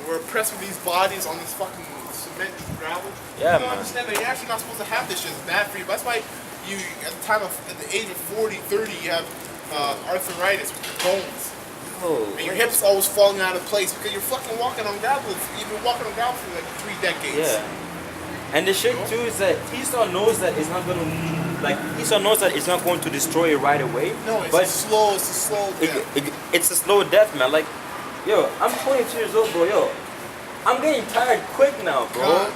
we're oppressed with these bodies on this fucking cement and gravel. Yeah, you don't man. understand that you're actually not supposed to have this shit. It's bad for you. That's why you, at the age of 40, 30, you have arthritis with your bones. Oh, And your hips always falling out of place because you're fucking walking on gravel. You've been walking on gravel for like 3 decades. yeah. And the shit too is that Esau knows that it's not gonna Esau knows that it's not going to destroy it right away. No, it's but a slow death. it's a slow death, man. Like, yo, I'm 22 years old, bro. Yo, I'm getting tired quick now, bro.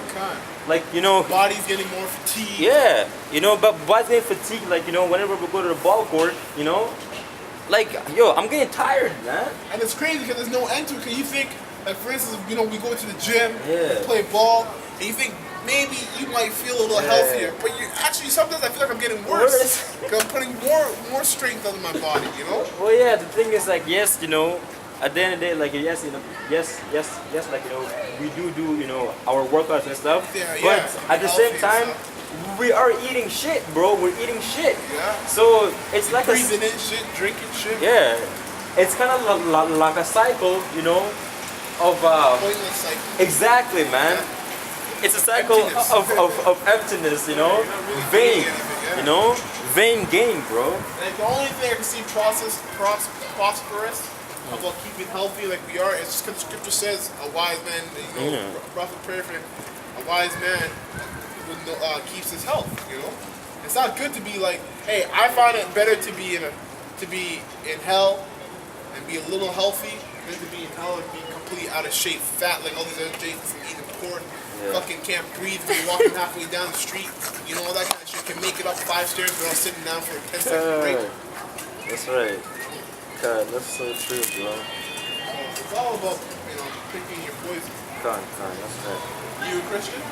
Like, you know, body's getting more fatigued. Yeah, you know, but body's getting fatigued. Like, you know, whenever we go to the ball court, you know, like, yo, I'm getting tired, man. And it's crazy because there's no end to it. Because you think, like, for instance, you know, we go to the gym, Yeah. play ball, and you think maybe you might feel a little healthier, but you actually sometimes I feel like I'm getting worse. Because I'm putting more strength on my body, you know. Well, yeah, the thing is, like, yes, you know, at the end of the day, like, yes, you know, yes, like, you know, we do, you know, our workouts and stuff. Yeah, but yeah, at the same time, we are eating shit, bro. We're eating shit. Yeah. So it's like breathing in shit, drinking shit. Yeah, it's kind of like a cycle, you know, of pointless cycle. Exactly, man. Yeah. It's a cycle of emptiness, you know, really vain, anything, you know, vain gain, bro. Like the only thing I can see prosperous about keeping healthy like we are is just because the scripture says a wise man, you know, prophet prayer for him, a wise man keeps his health, you know. It's not good to be like, hey, I find it better to be in hell and be a little healthy than to be in hell and be completely out of shape, fat like all these other Jasons from eating pork. Fucking can't breathe when you're walking halfway down the street. You know, all that kind of shit. Can make it up 5 stairs without sitting down for a 10-second break. That's right. God, that's so true, bro. It's all about, you know, picking your poison. God, that's right. You a Christian?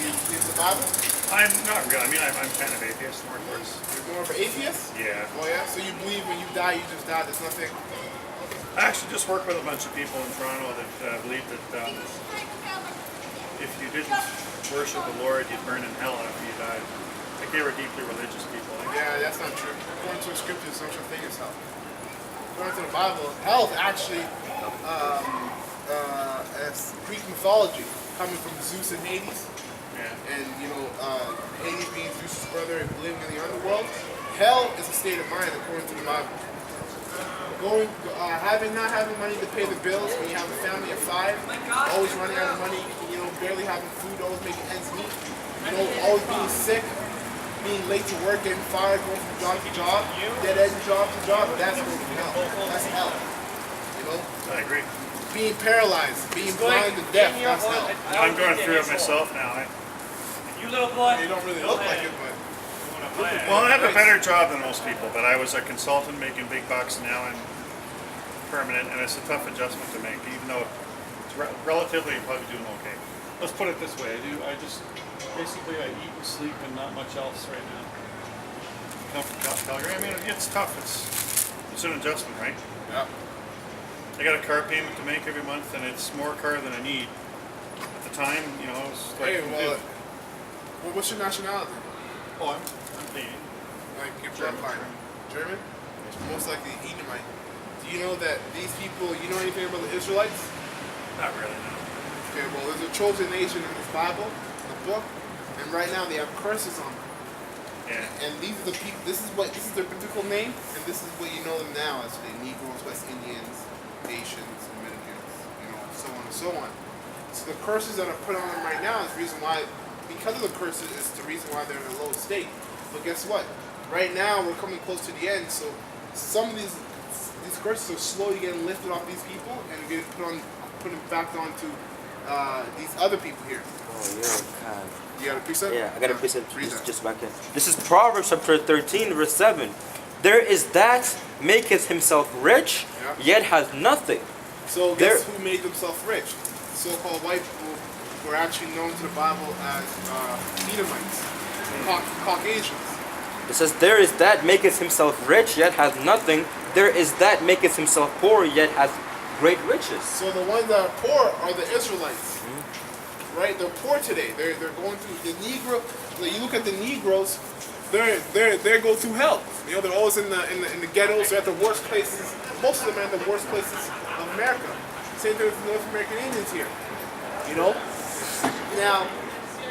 You use the Bible? I'm not really. I mean, I'm kind of atheist more towards. You're more of an atheist? Yeah. Oh yeah? So you believe when you die, you just die, there's nothing? I actually just work with a bunch of people in Toronto that believe that if you didn't worship the Lord, you'd burn in hell after you died. Like they were deeply religious people. Yeah, that's not true. According to the scriptures, there's no such thing as hell. According to the Bible, hell is actually as Greek mythology, coming from Zeus and Hades. Yeah. And you know, Hades being Zeus' brother and living in the underworld. Hell is a state of mind according to the Bible. Not having money to pay the bills when you have a family of 5, always running out of money, you know, barely having food, always making ends meet, you know, always being sick, being late to work, getting fired, going from job to job, dead end job to job, that's going to be hell. That's hell. You know? I agree. Being paralyzed, being blind to death, that's hell. I'm going through it myself now. You little boy. You don't really look like it, but... Well, I have a better job than most people, but I was a consultant making big bucks. Now I'm permanent, and it's a tough adjustment to make, even though it's relatively I'm probably doing okay. Let's put it this way: I just basically I eat and sleep and not much else right now. Come from Calgary. I mean, it's tough. It's an adjustment, right? Yeah. I got a car payment to make every month, and it's more car than I need. At the time, you know, it was like. Hey, well, what's your nationality? Oh, I'm Canadian. Like your bloodline. German? Most likely Edomite. Do you know that these people, you know anything about the Israelites? Not really, no. Okay, well, there's a chosen nation in this Bible, the book, and right now they have curses on them. Yeah. And these are the people, this is their biblical name, and this is what you know them now as the Negroes, West Indians, Haitians, Dominicans, you know, so on and so on. So the curses that are put on them right now is the reason why, because of the curses, is the reason why they're in a low state. But guess what? Right now we're coming close to the end, so some of these curses are slowly getting lifted off these people and getting put back onto these other people here. Oh, yeah, God. You got a precept? Yeah, I got a precept. Read that. Just back in. This is Proverbs chapter 13, verse 7. There is that maketh himself rich, yet has nothing. So guess who made themselves rich? So-called white people were actually known to the Bible as Edomites, Caucasians. It says, there is that maketh himself rich, yet has nothing. There is that maketh himself poor, yet has great riches. So the ones that are poor are the Israelites, right? They're poor today. They're going through the Negro. Like you look at the Negroes, they go through hell. You know, they're always in the ghettos. They're at the worst places. Most of them are at the worst places of America. Same thing with the North American Indians here. You know? Now,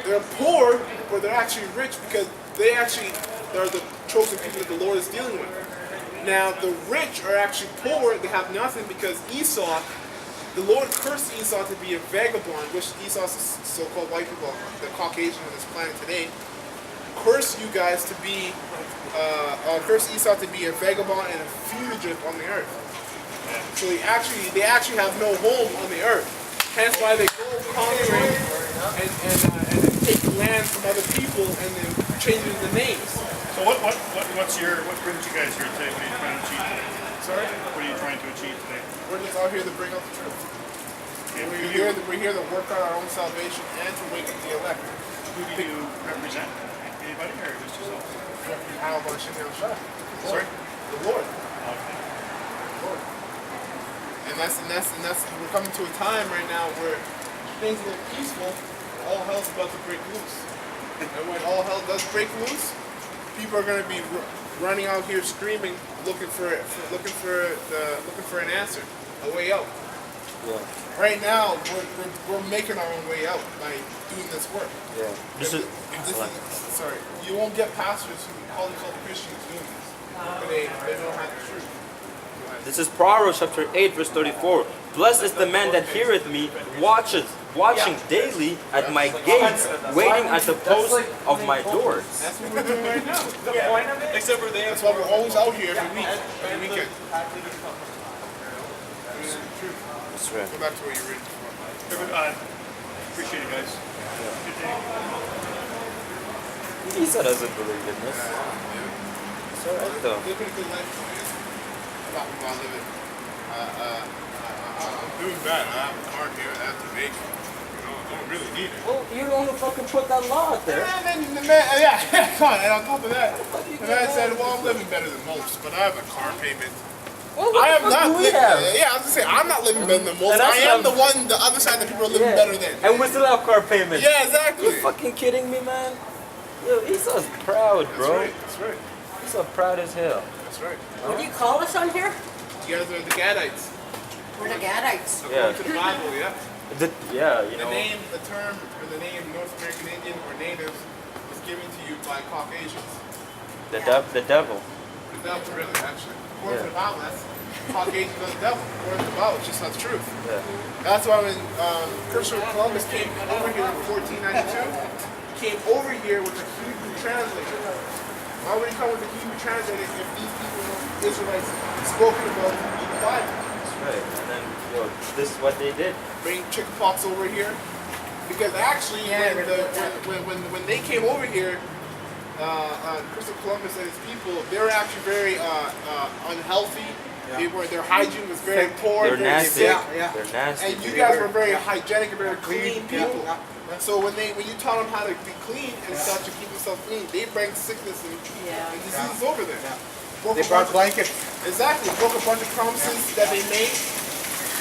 they're poor, but they're actually rich because they're the chosen people that the Lord is dealing with. Now, the rich are actually poor, they have nothing because Esau, the Lord cursed Esau to be a vagabond, which Esau is so-called white people, the Caucasian on this planet today, cursed you guys to be, cursed Esau to be a vagabond and a fugitive on the earth. So they actually have no home on the earth. Hence why they go conquering and take land from other people and then changing the names. So what brings you guys here today? What are you trying to achieve today? Sorry? What are you trying to achieve today? We're just out here to bring out the truth. Okay, We're here to work out our own salvation and to wake up the elect. Who do you represent? Anybody or just yourself? How about Shinel Shah? Sorry? The Lord. Okay. The Lord. And that's we're coming to a time right now where things look peaceful, all hell's about to break loose. And when all hell does break loose, people are going to be running out here screaming, looking for an answer, a way out. Yeah. Right now, we're making our own way out by doing this work. Yeah. Sorry, you won't get pastors who call themselves Christians doing this, but they don't have the truth. This is Proverbs chapter 8, verse 34. Blessed is the man that heareth me, watching daily at my gates, waiting at the post of my doors. That's what we're doing right now. Except for That's why we're always out here every weekend. That's right. Go back to where you're reading from. Appreciate it, guys. Good day. Isa doesn't believe in this. It's alright though. Living a good life. About living. I'm doing bad. I have a car here. I have to make it. You know, I don't really need it. Well, you don't fucking put that law out there. And then the man, come on. And on top of that, the man said, "Well, I'm living better than most, but I have a car payment." Well, what I the am fuck not do we living. have? Yeah, I was gonna say I'm not living better than most. And that's I am what the other side that people are living better than. And we still have car payments. Yeah, exactly. You fucking kidding me, man? Yo, Esau's proud, That's bro. right. That's right. Esau's proud as hell. That's right. What do you call us on here? You guys are the Gadites. We're the Gadites. Yeah. According to the Bible, yeah. Yeah, you The know. name, the term, or the name North American Indian or natives was given to you by Caucasians. The devil. The devil, really, actually. According to the Bible, that's Caucasians are the devil. According to the Bible, it's just not the truth. Yeah. That's why when Christopher Columbus came over here in 1492, he came over here with a Hebrew translator. Why would he come with a Hebrew translator if these people were Israelites spoken about in the Bible? That's right. And then, yo, this is what they did. Bring chickenpox over here. Because actually, when they came over here, Christopher Columbus and his people, they were actually very unhealthy. Their hygiene was very poor, They're very nasty. sick. They're nasty. And you guys were very hygienic and very clean people. So when you taught them how to be clean and stuff to keep themselves clean, they bring sickness and diseases over there. They brought blankets. Exactly. Broke a bunch of promises that they made.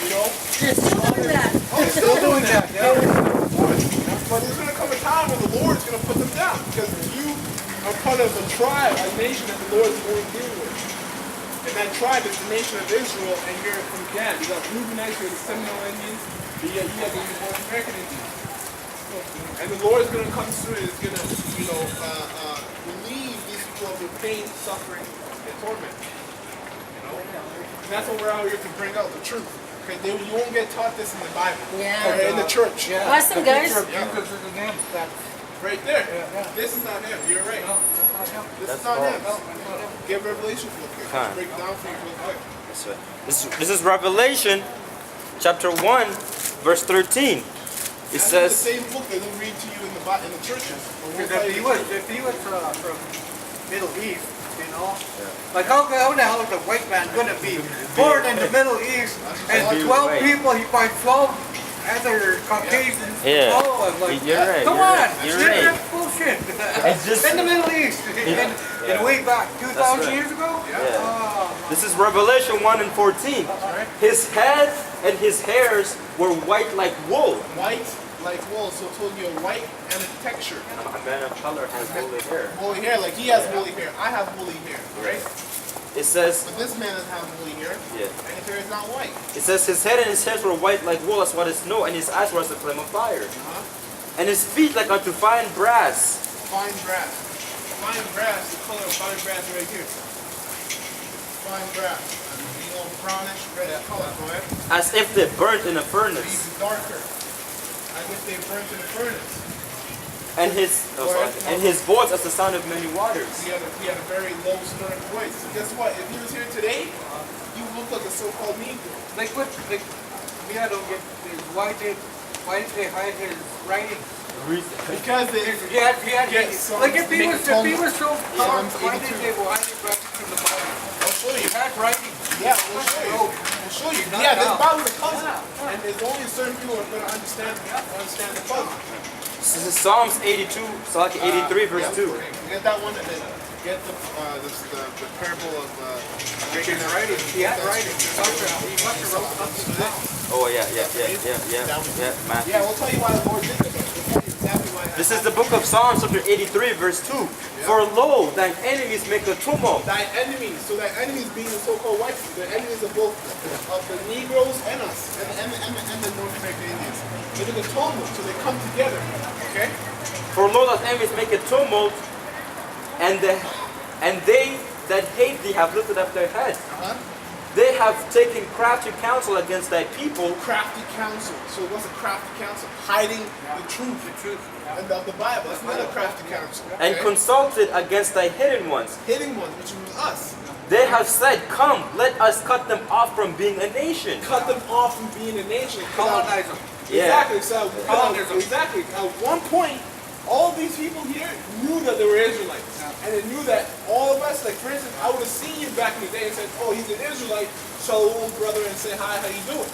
You know. They're still doing that. They're still doing that. But there's gonna come a time when the Lord is gonna put them down because you are part of a tribe, a nation that the Lord is going to deal with. And that tribe is the nation of Israel, and you're from Gad. You got Reubenites, you're the Seminole Indians, you got the North American Indians. And the Lord is going to come through and is going to, relieve these people of their pain, suffering, and torment. You know? And that's what we're out here to bring out, the truth. Okay, you won't get taught this in the Bible. Yeah. Or in the church. Bless them, guys. Jesus is the name. Right there. This is not him. You're right. This is not him. Get Revelation real quick. Huh. Break it down for you real quick. That's right. This is Revelation chapter 1, verse 13. It That's says, the same book that they read to you in the churches. But we'll Because tell if you he the was, truth. if he was from Middle East, you know, like how the hell is a white man gonna be born in the Middle East and Be 12 white. people, he finds 12 other Caucasians Yeah. follow him? Like, You're right, come you're on, right, you're right. that's bullshit. It's just- in the Middle East, in way back 2,000 right. years ago. yeah. This is Revelation 1 and 14. His head and his hairs were white like wool. White, like wool, so it told you a white and a texture. A man of color has woolly hair. Woolly hair, like he has woolly hair. I have woolly hair, right? It says, But this man doesn't have woolly hair, yeah. and his hair is not white. It says his head and his hairs were white like wool as white as snow, and his eyes were as a flame of fire. And his feet like unto fine brass. Fine brass. Fine brass, the color of fine brass right here. Fine brass. You know, brownish red color, go ahead. As if they burnt in a These furnace. are darker. As if they burnt in a furnace. And his voice as the sound of many waters. He had a very low, stern voice. So guess what? If he was here today, he would look like a so-called Negro. Like what, like, me, I don't get this. Why did they hide his writing? Because they He had, Yes, like if he was so Psalms powerful, why did 82. they hide it right from the Bible? I'll show He you. had writing. Yeah, we'll show you. We'll show you. Not Yeah, this now. Bible is a puzzle. And there's only certain people who are going to understand the puzzle. This is Psalms 82, Psalm 83, verse 2. Get that one and then get the parable of breaking the writing. He had writing. He must have wrote something down. Oh, yeah, Matthew. Yeah, we'll tell you why the Lord did this. We'll tell you exactly why. This is the book of Psalms, chapter 83, verse 2. For lo, thine enemies make a tumult. Thy enemies, so thy enemies being the so-called whites, the enemies of both of the Negroes and us, and the North American Indians. They do the tumult, so they come together. Okay? For lo, thine enemies make a tumult, and they that hate thee have lifted up their head. They have taken crafty counsel against thy people. Crafty counsel. So what's a crafty counsel? Hiding the truth. And of the Bible. That's not a crafty counsel. And okay? consulted against thy hidden ones. Hidden ones, which was us. They have said, come, let us cut them off from being a nation. Cut them off from being a nation. Colonize them. Yeah. Exactly. So Colonize them. exactly. At one point, all these people here knew that they were Israelites. And they knew that all of us, like for instance, I would have seen you back in the day and said, oh, he's an Israelite, shalom, brother, and say, hi, how you doing?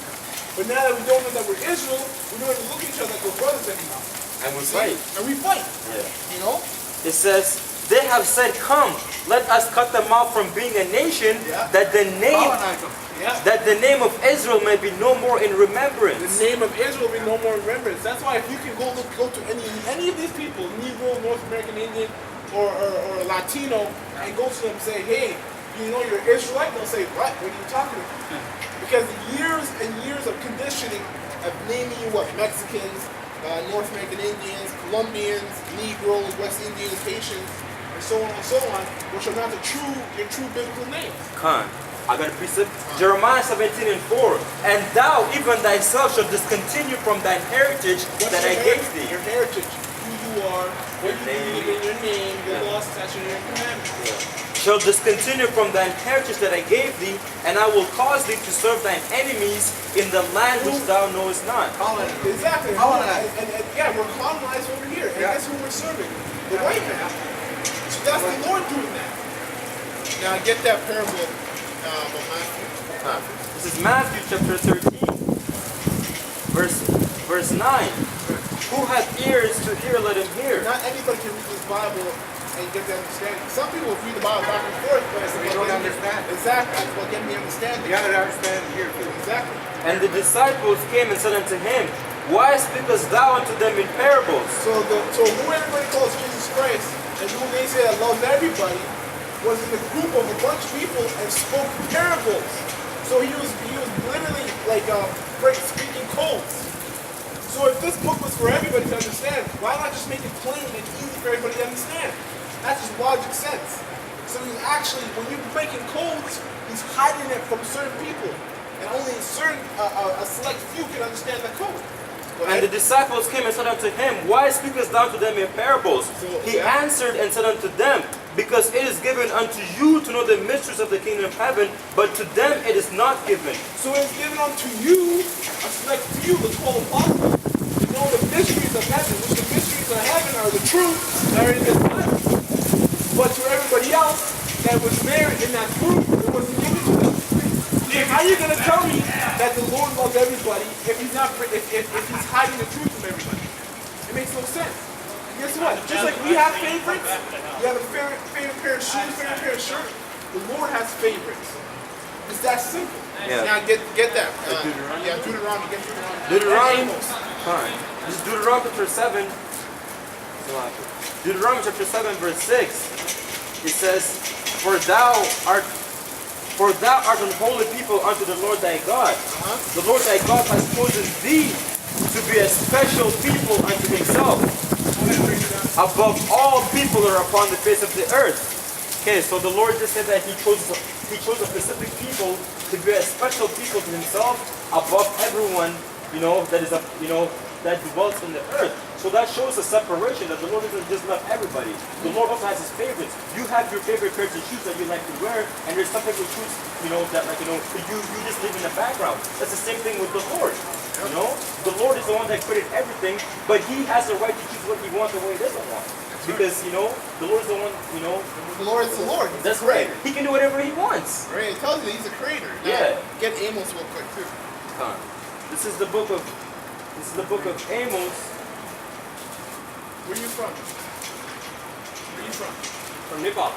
But now that we don't know that we're Israel, we don't even look at each other like we're brothers anymore. And we fight. And we fight. Yeah. You know? It says, they have said, come, let us cut them off from being a nation, Yeah. that the name Colonize them. Yeah. that the name of Israel may be no more in remembrance. The name of Israel will be no more in remembrance. That's why if you can go to any of these people, Negro, North American Indian, or Latino, and go to them and say, hey, you know you're Israelite? They'll say, what? What are you talking about? Because years and years of conditioning of naming you what? Mexicans, North American Indians, Colombians, Negroes, West Indians, Haitians, and so on, which are not your true biblical names. Khan, I got a precept. Jeremiah 17 and 4. And thou even thyself shalt discontinue from thine heritage that I gave thee. Your heritage, who you are, what you believe in, your name, your laws, statutes, and your commandments. Shall discontinue from thine heritage that I gave thee, and I will cause thee to serve thine enemies in the land which thou knowest not. Colonize them. Exactly. Colonized. And yeah, we're colonized over here. And Yeah. guess who we're serving? The white man. So that's the Lord doing that. Now get that parable of Matthew. This is Matthew chapter 13, verse 9. Who hath ears to hear, let him hear. Not anybody can read this Bible and get the understanding. Some people read the Bible back and forth, but it's They about don't getting- understand. Exactly. It's about getting the understanding. You gotta understand here too. Exactly. And the disciples came and said unto him, why speakest thou unto them in parables? So who everybody calls Jesus Christ and who they say that loves everybody was in a group of a bunch of people and spoke parables. So he was literally like speaking codes. So if this book was for everybody to understand, why not just make it plain and easy for everybody to understand? That's just logic sense. So he's actually, when you're breaking codes, he's hiding it from certain people, and only a select few can understand the code. Go And the ahead. disciples came and said unto him, why speakest thou to them in parables? He Yeah. answered and said unto them, because it is given unto you to know the mysteries of the kingdom of heaven, but to them it is not given. So it's given unto you, a select few, the 12 apostles, to know the mysteries of heaven, which the mysteries of heaven are the truth that are in this Bible. But to everybody else that was there in that group, it wasn't given to them. How are you going to tell me that the Lord loves everybody if he's not, if he's hiding the truth from everybody? It makes no sense. Guess what? Just like we have favorites, you have a favorite pair of shoes, favorite pair of shirt, the Lord has favorites. It's that simple. Yeah. Now get that. Yeah, Deuteronomy. Get Deuteronomy. Deuteronomy. And Amos. Fine. This is Deuteronomy chapter 7. Deuteronomy chapter 7 verse 6. It says, For For thou art an holy people unto the Lord thy God. The Lord thy God has chosen thee to be a special people unto himself, above all people that are upon the face of the earth. Okay, so the Lord just said that he chose a specific people to be a special people to himself above everyone, that is that dwells in the earth. So that shows a separation, that the Lord doesn't just love everybody. The Lord also has his favorites. You have your favorite pairs of shoes that you like to wear, and there's some favorite shoes, that you just live in the background. That's the same thing with the Lord. The Lord is the one that created everything, but he has the right to choose what he wants and what he doesn't want. Because, the Lord is the one, The Lord is the Lord. He's that's the right. creator. He can do whatever he wants. Right? It tells you that he's a creator. Now, Yeah. Get Amos real quick too. This is the book of Amos. Where are you from? Where are you from? From Nepal.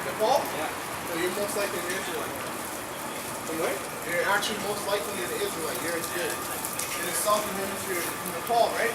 Nepal? Yeah. So you're most likely an Israelite. From where? You're actually most likely an Israelite. You're in the southern hemisphere in Nepal, right?